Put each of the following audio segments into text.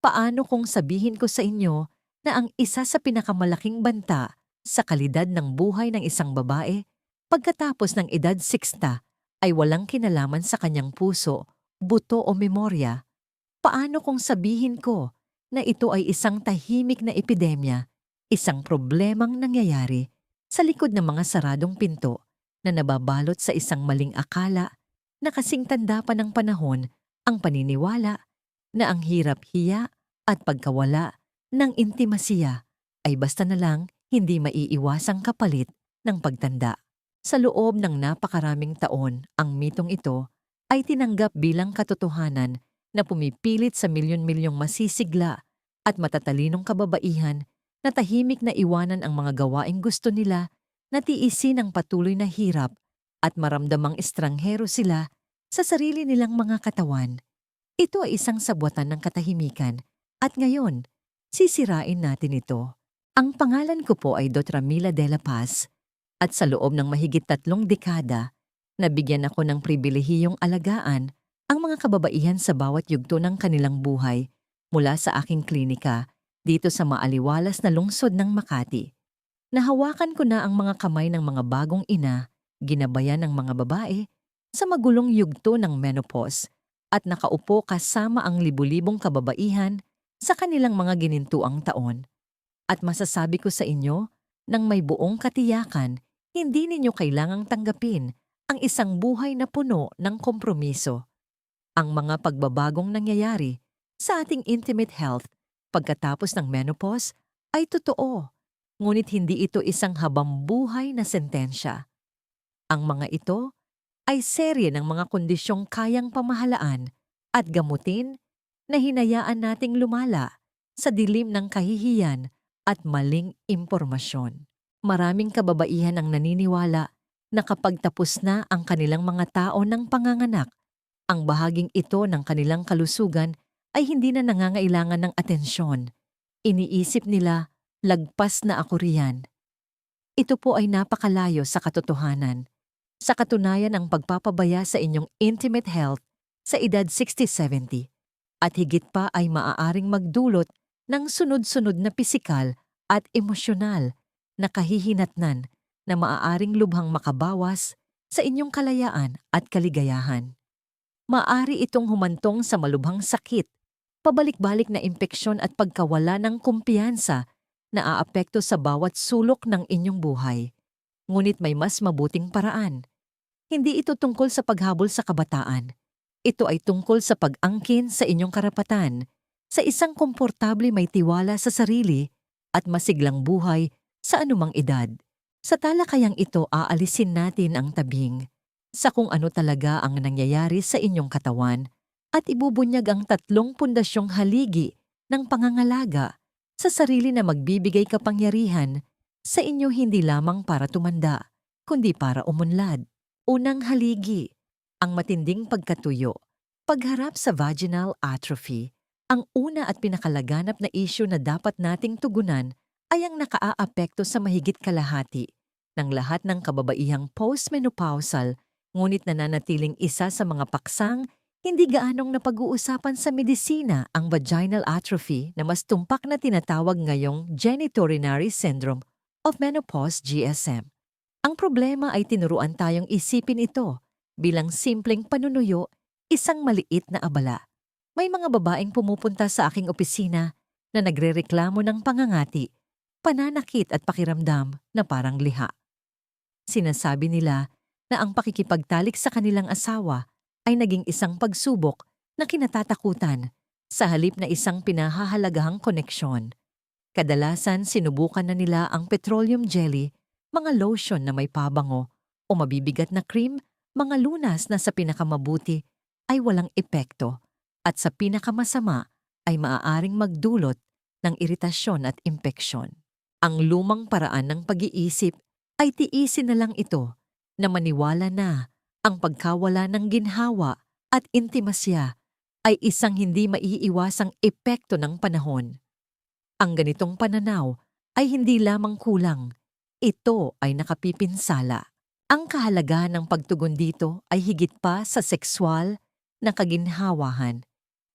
Paano kung sabihin ko sa inyo na ang isa sa pinakamalaking banta sa kalidad ng buhay ng isang babae pagkatapos ng edad 60 ay walang kinalaman sa kanyang puso, buto o memorya? Paano kung sabihin ko na ito ay isang tahimik na epidemya, isang problemang nangyayari sa likod ng mga saradong pinto na nababalot sa isang maling akala na kasing tanda pa ng panahon ang paniniwala na ang hirap-hiya at pagkawala ng intimasiya ay basta na lang hindi maiiwasang kapalit ng pagtanda. Sa loob ng napakaraming taon, ang mitong ito ay tinanggap bilang katotohanan na pumipilit sa milyon-milyong masisigla at matatalinong kababaihan na tahimik na iwanan ang mga gawaing gusto nila na tiisin ang patuloy na hirap at maramdamang estranghero sila sa sarili nilang mga katawan. Ito ay isang sabwatan ng katahimikan at ngayon, sisirain natin ito. Ang pangalan ko po ay Dr. Mila de la Paz at sa loob ng mahigit 3 dekada, nabigyan ako ng pribilehiyong alagaan ang mga kababaihan sa bawat yugto ng kanilang buhay mula sa aking klinika dito sa maaliwalas na lungsod ng Makati. Nahawakan ko na ang mga kamay ng mga bagong ina, ginabayan ng mga babae sa magulong yugto ng menopause at nakaupo kasama ang libu-libong kababaihan sa kanilang mga ginintuang taon. At masasabi ko sa inyo, nang may buong katiyakan, hindi ninyo kailangang tanggapin ang isang buhay na puno ng kompromiso. Ang mga pagbabagong nangyayari sa ating intimate health pagkatapos ng menopause ay totoo, ngunit hindi ito isang habambuhay na sentensya. Ang mga ito ay serye ng mga kondisyong kayang pamahalaan at gamutin na hinayaan nating lumala sa dilim ng kahihiyan at maling impormasyon. Maraming kababaihan ang naniniwala na kapag tapos na ang kanilang mga taon ng panganganak, ang bahaging ito ng kanilang kalusugan ay hindi na nangangailangan ng atensyon. Iniisip nila, lagpas na ako riyan. Ito po ay napakalayo sa katotohanan. Sa katunayan, ang pagpapabaya sa inyong intimate health sa edad 60-70 at higit pa ay maaaring magdulot ng sunod-sunod na pisikal at emosyonal na kahihinatnan na maaaring lubhang makabawas sa inyong kalayaan at kaligayahan. Maaari itong humantong sa malubhang sakit, pabalik-balik na impeksyon at pagkawala ng kumpiyansa na aapekto sa bawat sulok ng inyong buhay. Ngunit may mas mabuting paraan. Hindi ito tungkol sa paghabol sa kabataan. Ito ay tungkol sa pag-angkin sa inyong karapatan, sa isang komportable may tiwala sa sarili at masiglang buhay sa anumang edad. Sa talakayang ito, aalisin natin ang tabing sa kung ano talaga ang nangyayari sa inyong katawan at ibubunyag ang 3 pundasyong haligi ng pangangalaga sa sarili na magbibigay kapangyarihan sa inyo hindi lamang para tumanda, kundi para umunlad. Unang haligi, ang matinding pagkatuyo. Pagharap sa vaginal atrophy, ang una at pinakalaganap na isyu na dapat nating tugunan ay ang nakaaapekto sa mahigit kalahati ng lahat ng kababaihang postmenopausal, ngunit nananatiling isa sa mga paksang hindi gaanong napag-uusapan sa medisina, ang vaginal atrophy na mas tumpak na tinatawag ngayong genitourinary syndrome of menopause GSM. Ang problema ay tinuruan tayong isipin ito bilang simpleng panunuyo, isang maliit na abala. May mga babaeng pumupunta sa aking opisina na nagrereklamo ng pangangati, pananakit at pakiramdam na parang liha. Sinasabi nila na ang pakikipagtalik sa kanilang asawa ay naging isang pagsubok na kinatatakutan sa halip na isang pinahahalagahang koneksyon. Kadalasan sinubukan na nila ang petroleum jelly, mga lotion na may pabango, o mabibigat na cream, mga lunas na sa pinakamabuti ay walang epekto at sa pinakamasama ay maaaring magdulot ng iritasyon at impeksyon. Ang lumang paraan ng pag-iisip ay tiisin na lang ito na maniwala na ang pagkawala ng ginhawa at intimasya ay isang hindi maiiwasang epekto ng panahon. Ang ganitong pananaw ay hindi lamang kulang, ito ay nakapipinsala. Ang kahalagahan ng pagtugon dito ay higit pa sa sekswal na kaginhawahan.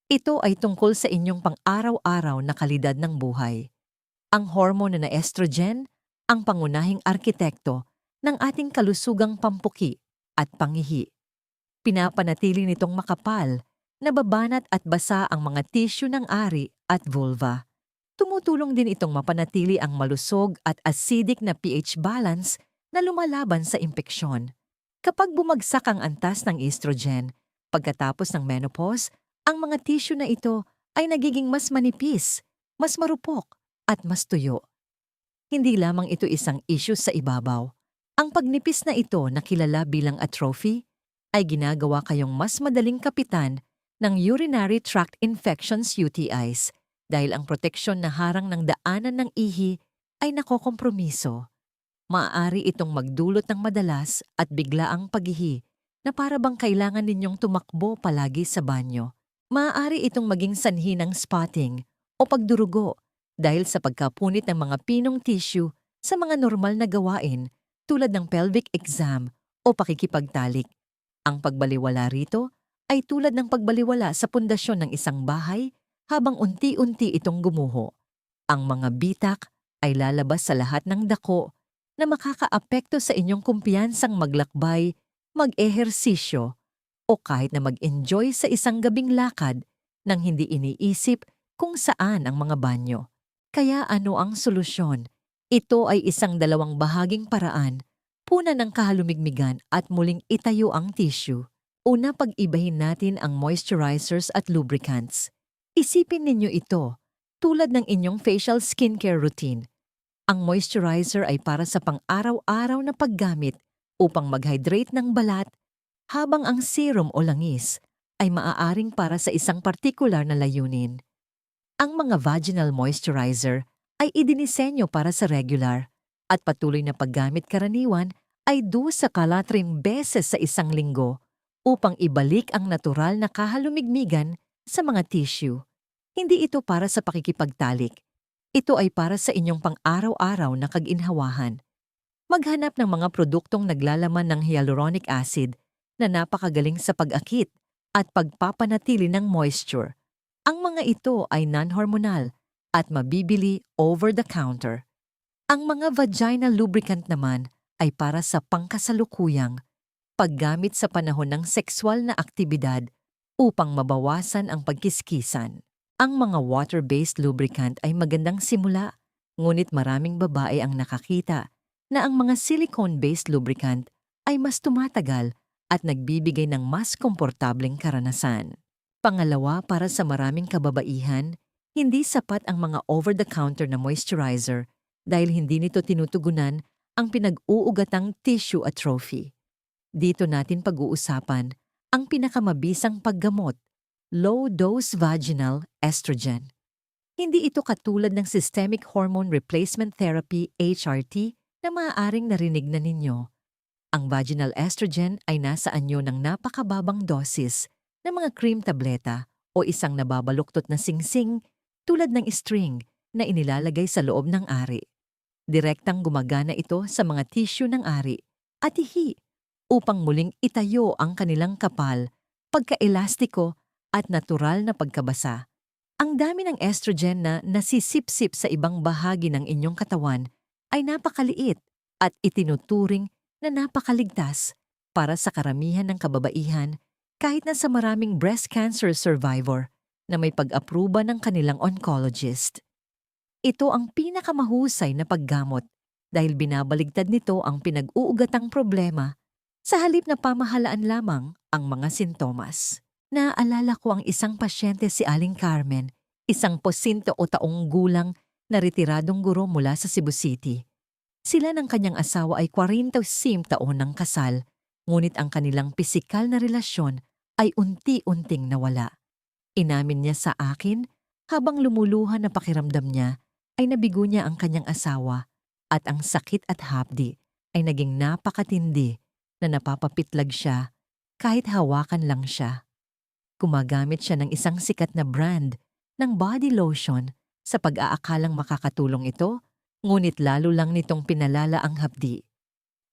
Ito ay tungkol sa inyong pang-araw-araw na kalidad ng buhay. Ang hormone na estrogen, ang pangunahing arkitekto ng ating kalusugang pampuki at pangihi. Pinapanatili nitong makapal, nababanat at basa ang mga tissue ng ari at vulva. Tumutulong din itong mapanatili ang malusog at acidic na pH balance na lumalaban sa impeksyon. Kapag bumagsak ang antas ng estrogen, pagkatapos ng menopause, ang mga tissue na ito ay nagiging mas manipis, mas marupok, at mas tuyo. Hindi lamang ito isang issue sa ibabaw. Ang pagnipis na ito na kilala bilang atrophy ay ginagawa kayong mas madaling kapitan ng urinary tract infections UTIs dahil ang proteksyon na harang ng daanan ng ihi ay nakokompromiso. Maaari itong magdulot ng madalas at biglaang paghihi na para bang kailangan ninyong tumakbo palagi sa banyo. Maaari itong maging sanhi ng spotting o pagdurugo dahil sa pagkapunit ng mga pinong tissue sa mga normal na gawain tulad ng pelvic exam o pakikipagtalik. Ang pagbaliwala rito ay tulad ng pagbaliwala sa pundasyon ng isang bahay habang unti-unti itong gumuho. Ang mga bitak ay lalabas sa lahat ng dako na makakaapekto sa inyong kumpiyansang maglakbay, mag-ehersisyo, o kahit na mag-enjoy sa isang gabing lakad nang hindi iniisip kung saan ang mga banyo. Kaya ano ang solusyon? Ito ay isang dalawang bahaging paraan, puna ng kahalumigmigan at muling itayo ang tissue. Una, pag-ibahin natin ang moisturizers at lubricants. Isipin ninyo ito, tulad ng inyong facial skincare routine. Ang moisturizer ay para sa pang-araw-araw na paggamit upang mag-hydrate ng balat, habang ang serum o langis ay maaaring para sa isang partikular na layunin. Ang mga vaginal moisturizer ay idinisenyo para sa regular at patuloy na paggamit, karaniwan ay 2 sa 3 beses sa isang linggo upang ibalik ang natural na kahalumigmigan sa mga tissue. Hindi ito para sa pakikipagtalik. Ito ay para sa inyong pang-araw-araw na kaginhawahan. Maghanap ng mga produktong naglalaman ng hyaluronic acid na napakagaling sa pag-akit at pagpapanatili ng moisture. Ang mga ito ay non-hormonal at mabibili over-the-counter. Ang mga vaginal lubricant naman ay para sa pangkasalukuyang paggamit sa panahon ng sexual na aktibidad upang mabawasan ang pagkiskisan. Ang mga water-based lubricant ay magandang simula, ngunit maraming babae ang nakakita na ang mga silicone-based lubricant ay mas tumatagal at nagbibigay ng mas komportableng karanasan. Pangalawa, para sa maraming kababaihan, hindi sapat ang mga over-the-counter na moisturizer dahil hindi nito tinutugunan ang pinag-uugatang tissue atrophy. Dito natin pag-uusapan ang pinakamabisang paggamot, low-dose vaginal estrogen. Hindi ito katulad ng systemic hormone replacement therapy HRT na maaaring narinig na ninyo. Ang vaginal estrogen ay nasa anyo ng napakababang dosis ng mga cream tableta o isang nababaluktot na singsing tulad ng string na inilalagay sa loob ng ari. Direktang gumagana ito sa mga tissue ng ari at ihi upang muling itayo ang kanilang kapal, pagkaelastiko at natural na pagkabasa. Ang dami ng estrogen na nasisipsip sa ibang bahagi ng inyong katawan ay napakaliit at itinuturing na napakaligtas para sa karamihan ng kababaihan, kahit na sa maraming breast cancer survivor na may pag-aproba ng kanilang oncologist. Ito ang pinakamahusay na paggamot dahil binabaligtad nito ang pinag-uugatang problema sa halip na pamahalaan lamang ang mga sintomas. Naalala ko ang isang pasyente, si Aling Carmen, isang 80 taong gulang na retiradong guro mula sa Cebu City. Sila ng kanyang asawa ay 45 taon ng kasal, ngunit ang kanilang pisikal na relasyon ay unti-unting nawala. Inamin niya sa akin, habang lumuluhan na pakiramdam niya, ay nabigo niya ang kanyang asawa at ang sakit at hapdi ay naging napakatindi na napapapitlag siya kahit hawakan lang siya. Gumagamit siya ng isang sikat na brand ng body lotion sa pag-aakalang makakatulong ito, ngunit lalo lang nitong pinalala ang hapdi.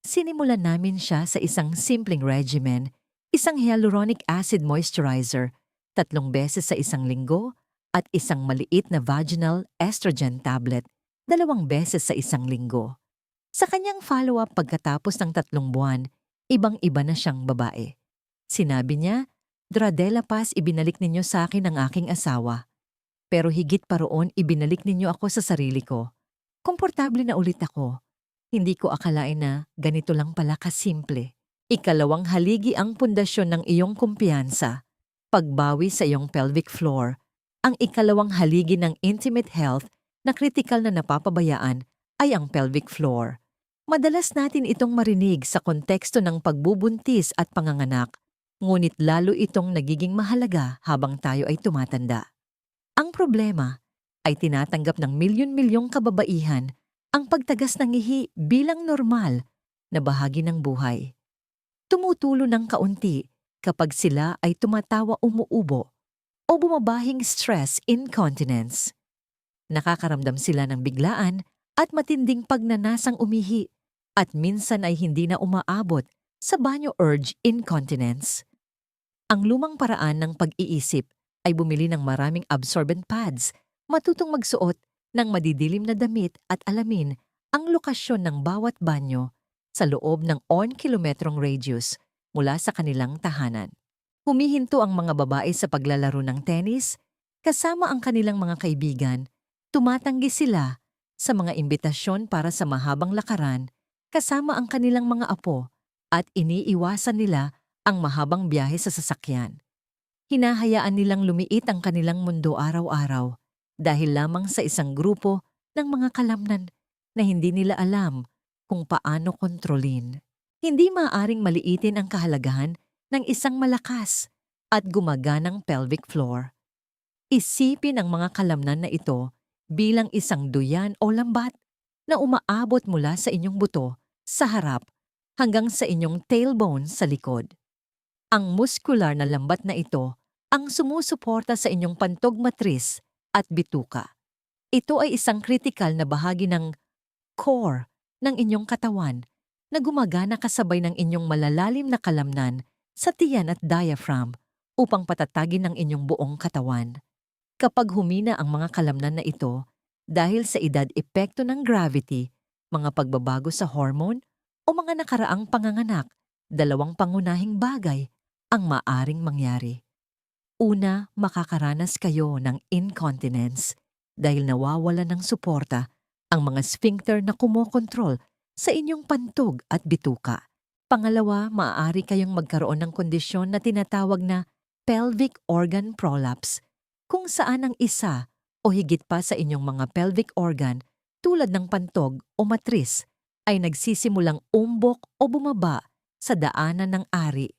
Sinimulan namin siya sa isang simpleng regimen, isang hyaluronic acid moisturizer 3 beses sa isang linggo, at isang maliit na vaginal estrogen tablet 2 beses sa isang linggo. Sa kanyang follow-up pagkatapos ng 3 buwan, ibang-iba na siyang babae. Sinabi niya, "Dradela Paz, ibinalik ninyo sa akin ang aking asawa. Pero higit pa roon, ibinalik ninyo ako sa sarili ko. Komportable na ulit ako. Hindi ko akalain na ganito lang pala kasimple." Ikalawang haligi ang pundasyon ng iyong kumpiyansa, pagbawi sa iyong pelvic floor. Ang ikalawang haligi ng intimate health na kritikal na napapabayaan ay ang pelvic floor. Madalas natin itong marinig sa konteksto ng pagbubuntis at panganganak, ngunit lalo itong nagiging mahalaga habang tayo ay tumatanda. Ang problema ay tinatanggap ng milyon-milyong kababaihan ang pagtagas ng ihi bilang normal na bahagi ng buhay. Tumutulo ng kaunti kapag sila ay tumatawa umuubo o bumabahing stress incontinence. Nakakaramdam sila ng biglaan at matinding pagnanasang umihi at minsan ay hindi na umaabot sa banyo urge incontinence. Ang lumang paraan ng pag-iisip ay bumili ng maraming absorbent pads, matutong magsuot ng madidilim na damit at alamin ang lokasyon ng bawat banyo sa loob ng 1 kilometrong radius mula sa kanilang tahanan. Humihinto ang mga babae sa paglalaro ng tennis, kasama ang kanilang mga kaibigan, tumatanggi sila sa mga imbitasyon para sa mahabang lakaran, kasama ang kanilang mga apo, at iniiwasan nila ang mahabang biyahe sa sasakyan. Hinahayaan nilang lumiit ang kanilang mundo araw-araw dahil lamang sa isang grupo ng mga kalamnan na hindi nila alam kung paano kontrolin. Hindi maaaring maliitin ang kahalagahan ng isang malakas at gumaganang pelvic floor. Isipin ang mga kalamnan na ito bilang isang duyan o lambat na umaabot mula sa inyong buto sa harap hanggang sa inyong tailbone sa likod. Ang muscular na lambat na ito ang sumusuporta sa inyong pantog matris at bituka. Ito ay isang kritikal na bahagi ng core ng inyong katawan na gumagana kasabay ng inyong malalalim na kalamnan sa tiyan at diaphragm upang patatagin ang inyong buong katawan. Kapag humina ang mga kalamnan na ito dahil sa edad epekto ng gravity, mga pagbabago sa hormone o mga nakaraang panganganak, 2 pangunahing bagay ang maaring mangyari. Una, makakaranas kayo ng incontinence dahil nawawala ng suporta ang mga sphincter na kumokontrol sa inyong pantog at bituka. Pangalawa, maaari kayong magkaroon ng kondisyon na tinatawag na pelvic organ prolapse, kung saan ang isa o higit pa sa inyong mga pelvic organ tulad ng pantog o matris ay nagsisimulang umbok o bumaba sa daanan ng ari.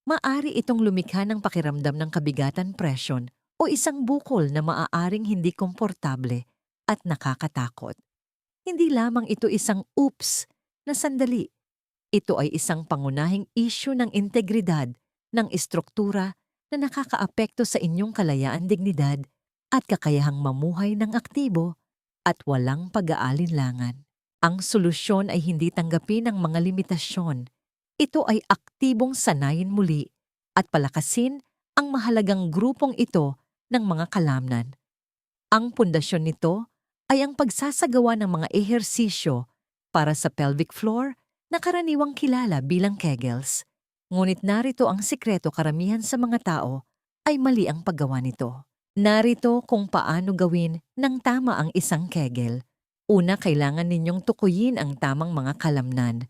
Maari itong lumikha ng pakiramdam ng kabigatan presyon o isang bukol na maaaring hindi komportable at nakakatakot. Hindi lamang ito isang oops na sandali. Ito ay isang pangunahing issue ng integridad ng estruktura na nakakaapekto sa inyong kalayaan, dignidad at kakayahang mamuhay ng aktibo at walang pag-aalinlangan. Ang solusyon ay hindi tanggapin ang mga limitasyon. Ito ay aktibong sanayin muli at palakasin ang mahalagang grupong ito ng mga kalamnan. Ang pundasyon nito ay ang pagsasagawa ng mga ehersisyo para sa pelvic floor na karaniwang kilala bilang Kegels. Ngunit narito ang sikreto, karamihan sa mga tao ay mali ang paggawa nito. Narito kung paano gawin ng tama ang isang Kegel. Una, kailangan ninyong tukuyin ang tamang mga kalamnan.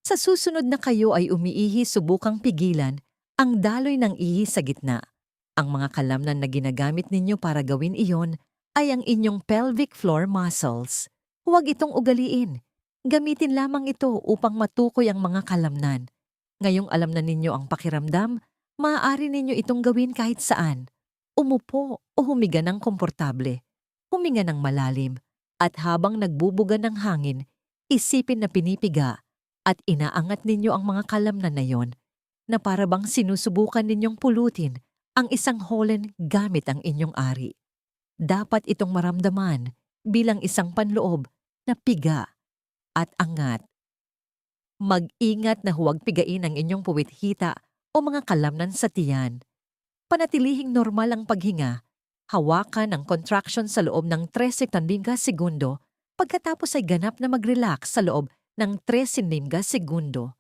Sa susunod na kayo ay umiihi, subukang pigilan ang daloy ng ihi sa gitna. Ang mga kalamnan na ginagamit ninyo para gawin iyon ay ang inyong pelvic floor muscles. Huwag itong ugaliin. Gamitin lamang ito upang matukoy ang mga kalamnan. Ngayong alam na ninyo ang pakiramdam, maaari ninyo itong gawin kahit saan. Umupo o humiga ng komportable. Huminga ng malalim. At habang nagbubuga ng hangin, isipin na pinipiga at inaangat ninyo ang mga kalamnan na yon na para bang sinusubukan ninyong pulutin ang isang holen gamit ang inyong ari. Dapat itong maramdaman bilang isang panloob na piga at angat. Mag-ingat na huwag pigain ang inyong puwit hita o mga kalamnan sa tiyan. Panatilihing normal ang paghinga. Hawakan ang contraction sa loob ng 13 segundo pagkatapos ay ganap na mag-relax sa loob ng 13 segundo.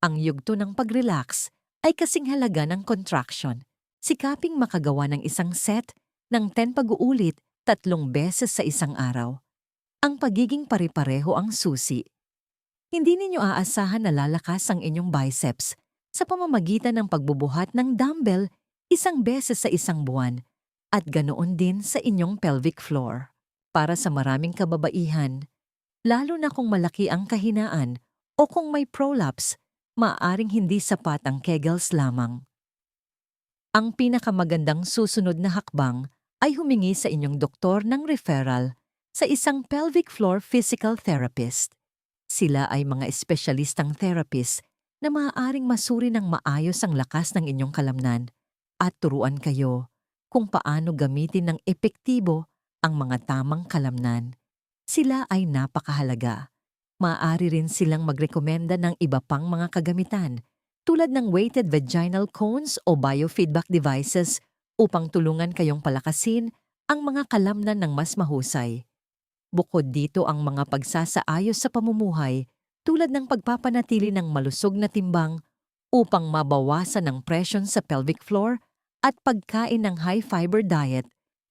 Ang yugto ng pag-relax ay kasing halaga ng contraction. Sikaping makagawa ng isang set ng 10 pag-uulit 3 beses sa isang araw. Ang pagiging pare-pareho ang susi. Hindi ninyo aasahan na lalakas ang inyong biceps sa pamamagitan ng pagbubuhat ng dumbbell 1 beses sa isang buwan at ganoon din sa inyong pelvic floor. Para sa maraming kababaihan, lalo na kung malaki ang kahinaan o kung may prolapse, maaaring hindi sapat ang Kegels lamang. Ang pinakamagandang susunod na hakbang ay humingi sa inyong doktor ng referral sa isang pelvic floor physical therapist. Sila ay mga espesyalistang therapist na maaaring masuri ng maayos ang lakas ng inyong kalamnan at turuan kayo kung paano gamitin ng epektibo ang mga tamang kalamnan. Sila ay napakahalaga. Maaari rin silang magrekomenda ng iba pang mga kagamitan tulad ng weighted vaginal cones o biofeedback devices upang tulungan kayong palakasin ang mga kalamnan ng mas mahusay. Bukod dito ang mga pagsasaayos sa pamumuhay tulad ng pagpapanatili ng malusog na timbang upang mabawasan ang presyon sa pelvic floor at pagkain ng high-fiber diet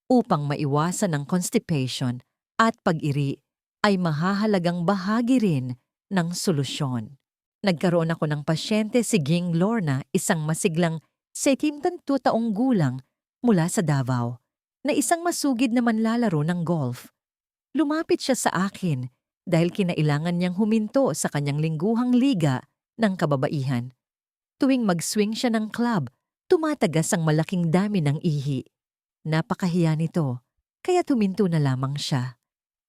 upang maiwasan ang constipation at pag-iri ay mahahalagang bahagi rin ng solusyon. Nagkaroon ako ng pasyente si Ging Lorna, isang masiglang 72 taong gulang mula sa Davao, na isang masugid na manlalaro ng golf. Lumapit siya sa akin dahil kinailangan niyang huminto sa kanyang lingguhang liga ng kababaihan. Tuwing mag-swing siya ng club, tumatagas ang malaking dami ng ihi. Napakahiya nito, kaya tuminto na lamang siya.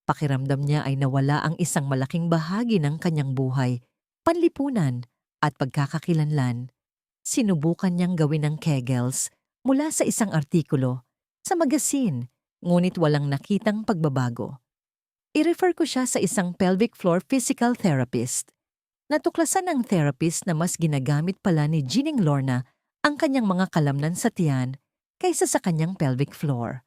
Pakiramdam niya ay nawala ang isang malaking bahagi ng kanyang buhay, panlipunan at pagkakakilanlan. Sinubukan niyang gawin ng Kegels mula sa isang artikulo sa magasin, ngunit walang nakitang pagbabago. I-refer ko siya sa isang pelvic floor physical therapist. Natuklasan ng therapist na mas ginagamit pala ni Gining Lorna ang kanyang mga kalamnan sa tiyan kaysa sa kanyang pelvic floor.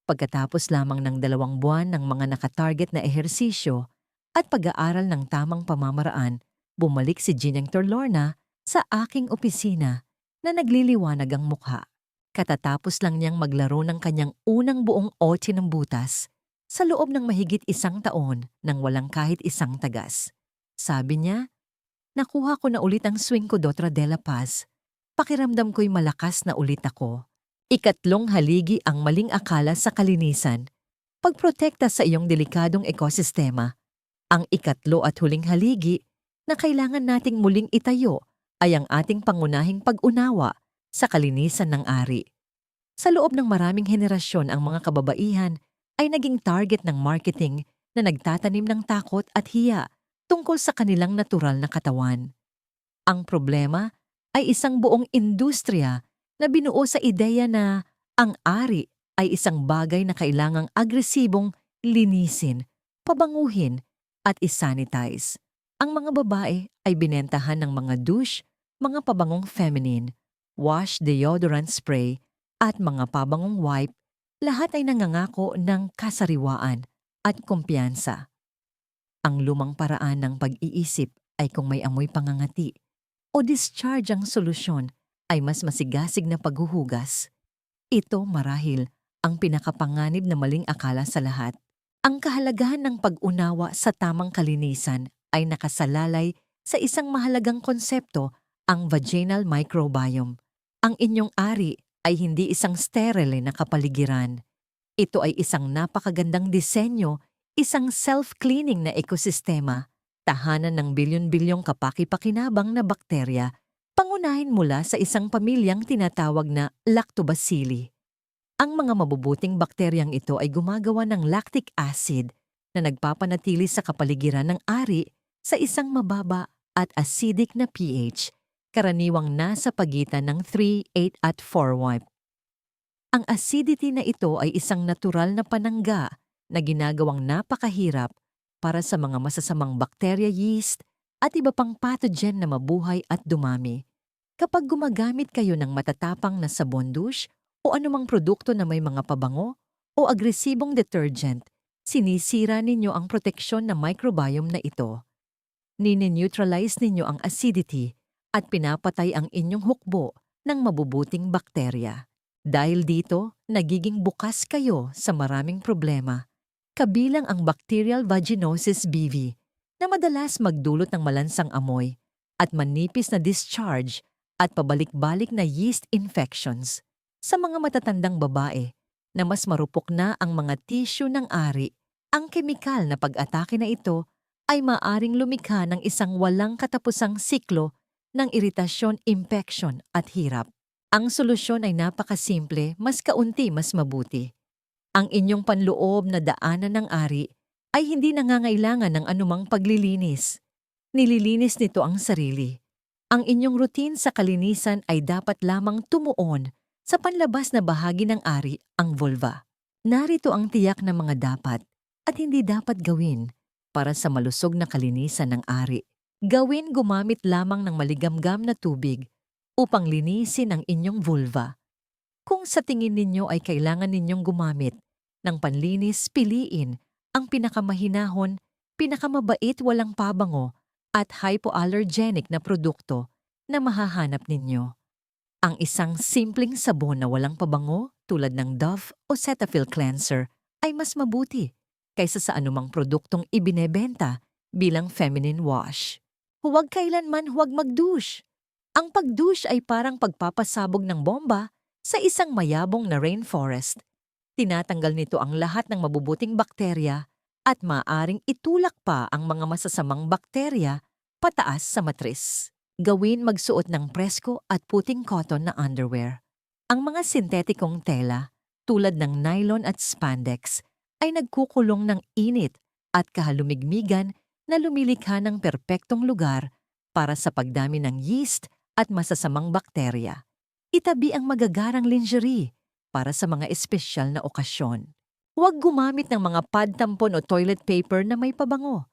Pagkatapos lamang ng 2 buwan ng mga nakatarget na ehersisyo at pag-aaral ng tamang pamamaraan, bumalik si Gining Lorna sa aking opisina na nagliliwanag ang mukha. Katatapos lang niyang maglaro ng kanyang unang buong OT ng butas sa loob ng mahigit 1 taon nang walang kahit isang tagas. Sabi niya, "Nakuha ko na ulit ang swing ko, Dotra de la Paz. Pakiramdam ko'y malakas na ulit ako." Ikatlong haligi ang maling akala sa kalinisan. Pagprotekta sa iyong delikadong ekosistema. Ang ikatlo at huling haligi na kailangan nating muling itayo ay ang ating pangunahing pag-unawa sa kalinisan ng ari. Sa loob ng maraming henerasyon ang mga kababaihan ay naging target ng marketing na nagtatanim ng takot at hiya tungkol sa kanilang natural na katawan. Ang problema ay isang buong industriya na binuo sa ideya na ang ari ay isang bagay na kailangang agresibong linisin, pabanguhin at isanitize. Ang mga babae ay binentahan ng mga douche, mga pabangong feminine, wash deodorant spray at mga pabangong wipe, lahat ay nangangako ng kasariwaan at kumpiyansa. Ang lumang paraan ng pag-iisip ay kung may amoy pangangati o discharge ang solusyon ay mas masigasig na paghuhugas. Ito marahil ang pinakapanganib na maling akala sa lahat. Ang kahalagahan ng pag-unawa sa tamang kalinisan ay nakasalalay sa isang mahalagang konsepto, ang vaginal microbiome. Ang inyong ari ay hindi isang sterile na kapaligiran. Ito ay isang napakagandang disenyo, isang self-cleaning na ekosistema, tahanan ng bilyon-bilyong kapaki-pakinabang na bakterya, pangunahin mula sa isang pamilyang tinatawag na lactobacilli. Ang mga mabubuting bakteryang ito ay gumagawa ng lactic acid na nagpapanatili sa kapaligiran ng ari sa isang mababa at acidic na pH, karaniwang nasa pagitan ng 3, 8 at 4 wipe. Ang acidity na ito ay isang natural na panangga na ginagawang napakahirap para sa mga masasamang bakterya, yeast at iba pang pathogen na mabuhay at dumami. Kapag gumagamit kayo ng matatapang na sabon douche o anumang produkto na may mga pabango o agresibong detergent, sinisira ninyo ang proteksyon na microbiome na ito. Nini-neutralize ninyo ang acidity at pinapatay ang inyong hukbo ng mabubuting bakterya. Dahil dito, nagiging bukas kayo sa maraming problema, kabilang ang bacterial vaginosis BV na madalas magdulot ng malansang amoy at manipis na discharge at pabalik-balik na yeast infections. Sa mga matatandang babae na mas marupok na ang mga tissue ng ari, ang kemikal na pag-atake na ito ay maaring lumikha ng isang walang katapusang siklo ng iritasyon, infection at hirap. Ang solusyon ay napakasimple, mas kaunti mas mabuti. Ang inyong panloob na daanan ng ari ay hindi nangangailangan ng anumang paglilinis. Nililinis nito ang sarili. Ang inyong routine sa kalinisan ay dapat lamang tumuon sa panlabas na bahagi ng ari, ang vulva. Narito ang tiyak na mga dapat at hindi dapat gawin para sa malusog na kalinisan ng ari. Gawin gumamit lamang ng maligamgam na tubig upang linisin ang inyong vulva. Kung sa tingin ninyo ay kailangan ninyong gumamit ng panlinis, piliin ang pinakamahinahon, pinakamabait, walang pabango at hypoallergenic na produkto na mahahanap ninyo. Ang isang simpleng sabon na walang pabango tulad ng Dove o Cetaphil Cleanser ay mas mabuti kaysa sa anumang produktong ibinebenta bilang feminine wash. Huwag kailanman huwag mag-douche. Ang pag-douche ay parang pagpapasabog ng bomba sa isang mayabong na rainforest. Tinatanggal nito ang lahat ng mabubuting bakterya at maaring itulak pa ang mga masasamang bakterya pataas sa matris. Gawin magsuot ng presko at puting cotton na underwear. Ang mga sintetikong tela, tulad ng nylon at spandex, ay nagkukulong ng init at kahalumigmigan na lumilikha ng perpektong lugar para sa pagdami ng yeast at masasamang bakterya. Itabi ang magagarang lingerie para sa mga espesyal na okasyon. Huwag gumamit ng mga pad tampon o toilet paper na may pabango.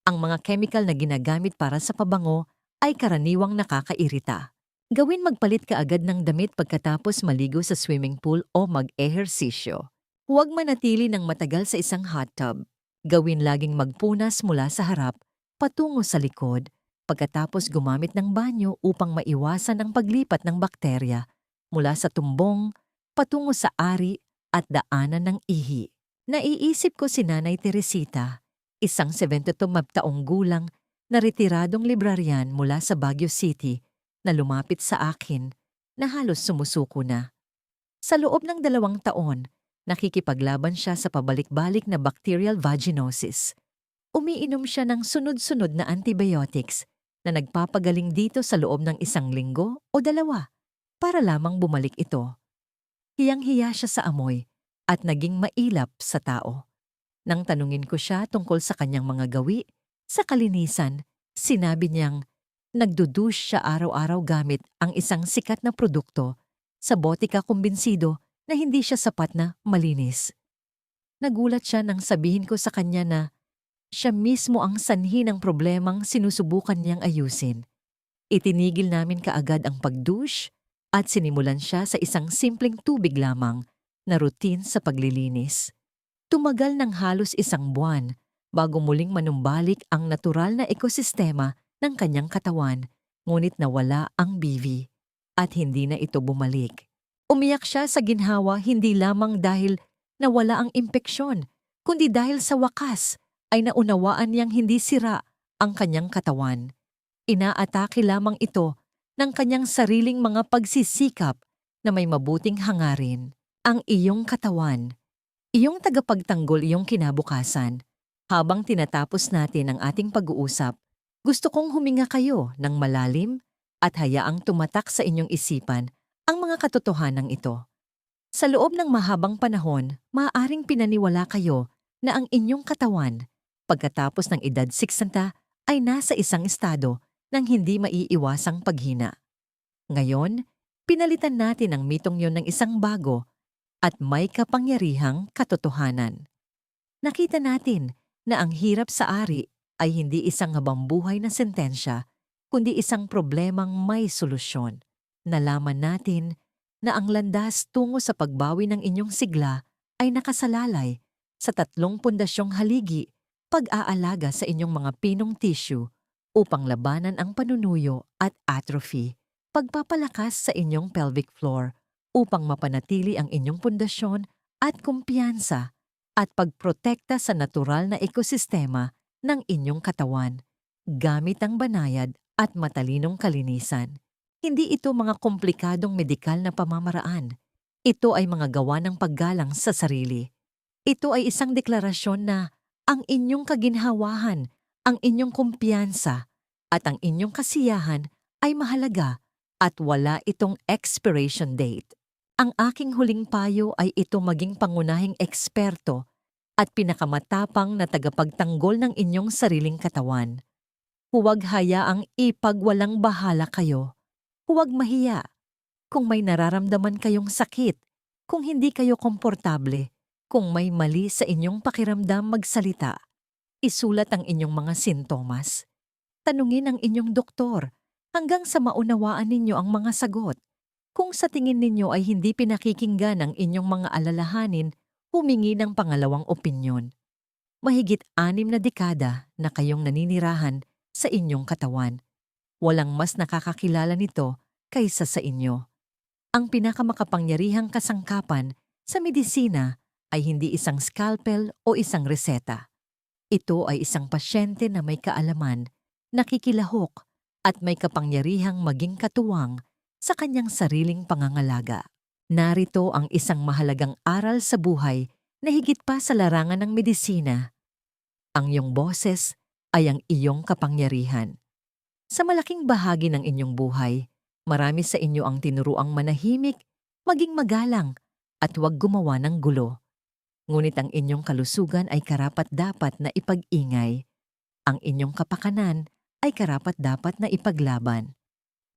Ang mga chemical na ginagamit para sa pabango ay karaniwang nakakairita. Gawin magpalit ka agad ng damit pagkatapos maligo sa swimming pool o mag-ehersisyo. Huwag manatili ng matagal sa isang hot tub. Gawin laging magpunas mula sa harap, patungo sa likod, pagkatapos gumamit ng banyo upang maiwasan ang paglipat ng bakterya mula sa tumbong, patungo sa ari at daanan ng ihi. Naiisip ko si Nanay Teresita, isang 72 taong gulang na retiradong librarian mula sa Baguio City na lumapit sa akin na halos sumusuko na. Sa loob ng 2 taon, nakikipaglaban siya sa pabalik-balik na bacterial vaginosis. Umiinom siya ng sunod-sunod na antibiotics na nagpapagaling dito sa loob ng 1 linggo o 2 para lamang bumalik ito. Hiyang-hiya siya sa amoy at naging mailap sa tao. Nang tanungin ko siya tungkol sa kanyang mga gawi, sa kalinisan, sinabi niyang nagdudush siya araw-araw gamit ang isang sikat na produkto sa botika kumbinsido na hindi siya sapat na malinis. Nagulat siya nang sabihin ko sa kanya na siya mismo ang sanhi ng problemang sinusubukan niyang ayusin. Itinigil namin kaagad ang pag-douche at sinimulan siya sa isang simpleng tubig lamang na routine sa paglilinis. Tumagal ng halos 1 buwan bago muling manumbalik ang natural na ekosistema ng kanyang katawan, ngunit nawala ang BV at hindi na ito bumalik. Umiyak siya sa ginhawa hindi lamang dahil nawala ang impeksyon, kundi dahil sa wakas ay naunawaan niyang hindi sira ang kanyang katawan. Inaatake lamang ito ng kanyang sariling mga pagsisikap na may mabuting hangarin. Ang iyong katawan, iyong tagapagtanggol, iyong kinabukasan. Habang tinatapos natin ang ating pag-uusap, gusto kong huminga kayo ng malalim at hayaang tumatak sa inyong isipan ang mga katotohanan ito. Sa loob ng mahabang panahon, maaaring pinaniwala kayo na ang inyong katawan, pagkatapos ng edad 60, ay nasa isang estado ng hindi maiiwasang paghina. Ngayon, pinalitan natin ang mitong yon ng isang bago at may kapangyarihang katotohanan. Nakita natin na ang hirap sa ari ay hindi isang habambuhay na sentensya, kundi isang problemang may solusyon. Nalaman natin na ang landas tungo sa pagbawi ng inyong sigla ay nakasalalay sa 3 pundasyong haligi, pag-aalaga sa inyong mga pinong tissue upang labanan ang panunuyo at atrophy, pagpapalakas sa inyong pelvic floor upang mapanatili ang inyong pundasyon at kumpiyansa, at pagprotekta sa natural na ekosistema ng inyong katawan gamit ang banayad at matalinong kalinisan. Hindi ito mga komplikadong medikal na pamamaraan. Ito ay mga gawa ng paggalang sa sarili. Ito ay isang deklarasyon na ang inyong kaginhawahan, ang inyong kumpiyansa, at ang inyong kasiyahan ay mahalaga at wala itong expiration date. Ang aking huling payo ay ito: maging pangunahing eksperto at pinakamatapang na tagapagtanggol ng inyong sariling katawan. Huwag hayaang ipagwalang bahala kayo. Huwag mahiya kung may nararamdaman kayong sakit, kung hindi kayo komportable, kung may mali sa inyong pakiramdam magsalita. Isulat ang inyong mga sintomas. Tanungin ang inyong doktor hanggang sa maunawaan ninyo ang mga sagot. Kung sa tingin ninyo ay hindi pinakikinggan ang inyong mga alalahanin, humingi ng pangalawang opinyon. Mahigit 6 na dekada na kayong naninirahan sa inyong katawan. Walang mas nakakakilala nito kaysa sa inyo. Ang pinakamakapangyarihang kasangkapan sa medisina ay hindi isang scalpel o isang reseta. Ito ay isang pasyente na may kaalaman, nakikilahok, at may kapangyarihang maging katuwang sa kanyang sariling pangangalaga. Narito ang isang mahalagang aral sa buhay na higit pa sa larangan ng medisina. Ang iyong boses ay ang iyong kapangyarihan. Sa malaking bahagi ng inyong buhay, marami sa inyo ang tinuruang manahimik, maging magalang, at huwag gumawa ng gulo. Ngunit ang inyong kalusugan ay karapat-dapat na ipag-ingay. Ang inyong kapakanan ay karapat-dapat na ipaglaban.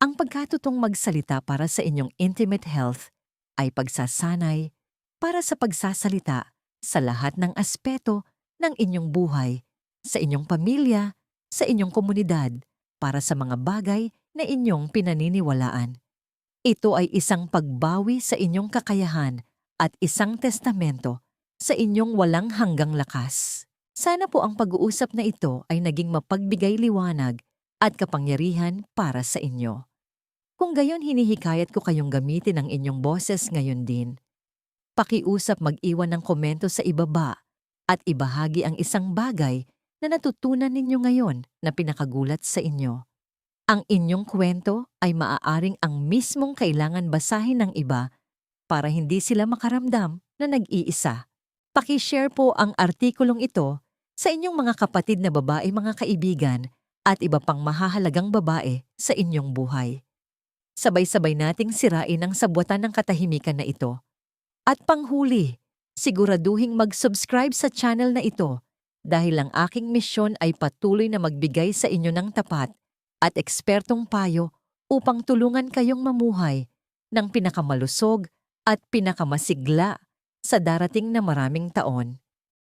Ang pagkatutong magsalita para sa inyong intimate health ay pagsasanay para sa pagsasalita sa lahat ng aspeto ng inyong buhay, sa inyong pamilya, sa inyong komunidad, para sa mga bagay na inyong pinaniniwalaan. Ito ay isang pagbawi sa inyong kakayahan at isang testamento sa inyong walang hanggang lakas. Sana po ang pag-uusap na ito ay naging mapagbigay liwanag at kapangyarihan para sa inyo. Kung gayon, hinihikayat ko kayong gamitin ang inyong boses ngayon din. Pakiusap mag-iwan ng komento sa ibaba at ibahagi ang isang bagay na natutunan ninyo ngayon na pinakagulat sa inyo. Ang inyong kwento ay maaaring ang mismong kailangan basahin ng iba para hindi sila makaramdam na nag-iisa. Paki-share po ang artikulong ito sa inyong mga kapatid na babae, mga kaibigan, at iba pang mahahalagang babae sa inyong buhay. Sabay-sabay nating sirain ang sabwatan ng katahimikan na ito. At panghuli, siguraduhing mag-subscribe sa channel na ito dahil ang aking misyon ay patuloy na magbigay sa inyo ng tapat at ekspertong payo upang tulungan kayong mamuhay ng pinakamalusog at pinakamasigla sa darating na maraming taon.